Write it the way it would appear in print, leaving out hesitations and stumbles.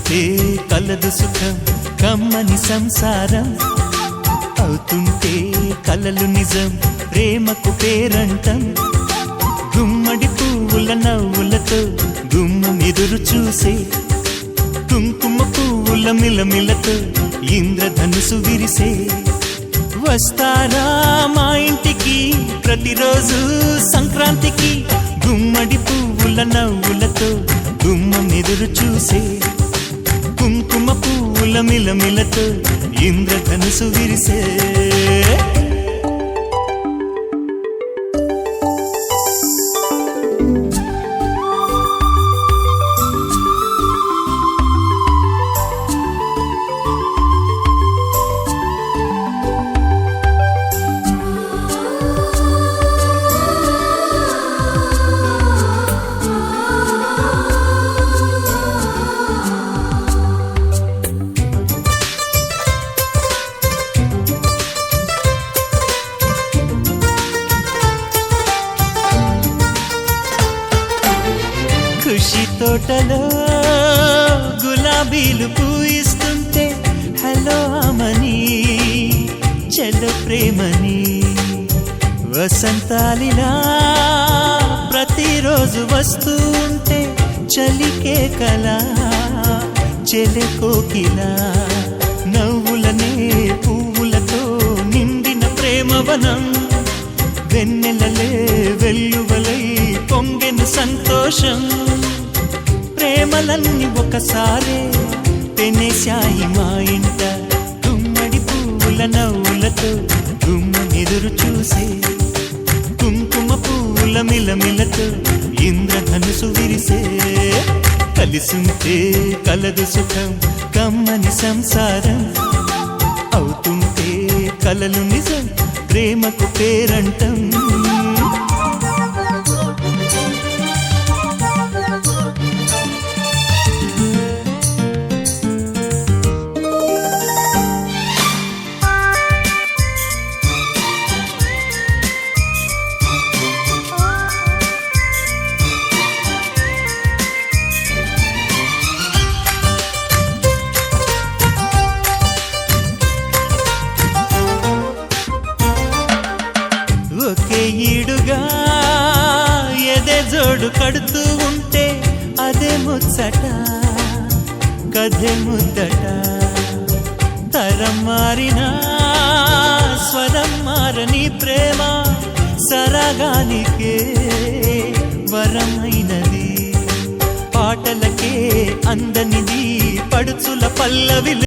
కలిసుంటే కలదు సుఖం కమ్మని సంసారం అవుతుంటే కలలు నిజం ప్రేమకు పేరంటం గుమ్మడి పువ్వుల నవ్వులతో గుమ్మం ఎదురు చూసే కుంకుమ పువ్వుల మిలమిలతో ఇంద్రధనుసు విరిసే వస్తారా మా ఇంటికి ప్రతిరోజు సంక్రాంతికి గుమ్మడి పువ్వుల నవ్వులతో గుమ్మం ఎదురు చూసే కుంకుమ పువ్వుల మిలమిలతో ఇంద్రధనుసు విరిసే ఖుషి తోటలో గులాబీలు పూయిస్తుంటే హలో అమని చెల్లో ప్రేమని వసంతాలిలా ప్రతిరోజు వస్తూ ఉంటే చలికే కలా చెలె కోకిలా నవ్వులనే పువ్వులతో నిండిన ప్రేమవనం వెన్నెలలే వెల్లువలై పొంగెను సంతోషం ప్రేమలన్నీ ఒకసారే పెనేశాయి మా ఇంట గుమ్మడి పువ్వుల నవ్వులతో గుమ్మం ఎదురు చూసే కుంకుమ పువ్వుల మిలమిలతో ఇంద్రధనుసు విరిసే కలిసుంటే కలదు సుఖం కమ్మని సంసారం అవుతుంటే కలలు నిజం ప్రేమకు పేరంటం ఒకే ఈడుగా ఎదే జోడు కడుతూ ఉంటే అదే ముచ్చట కథే ముద్దట తరం మారినా స్వరం మారని ప్రేమ సరగానికే వరమైనది పాటలకే అందనిది పడుచుల పల్లవిలు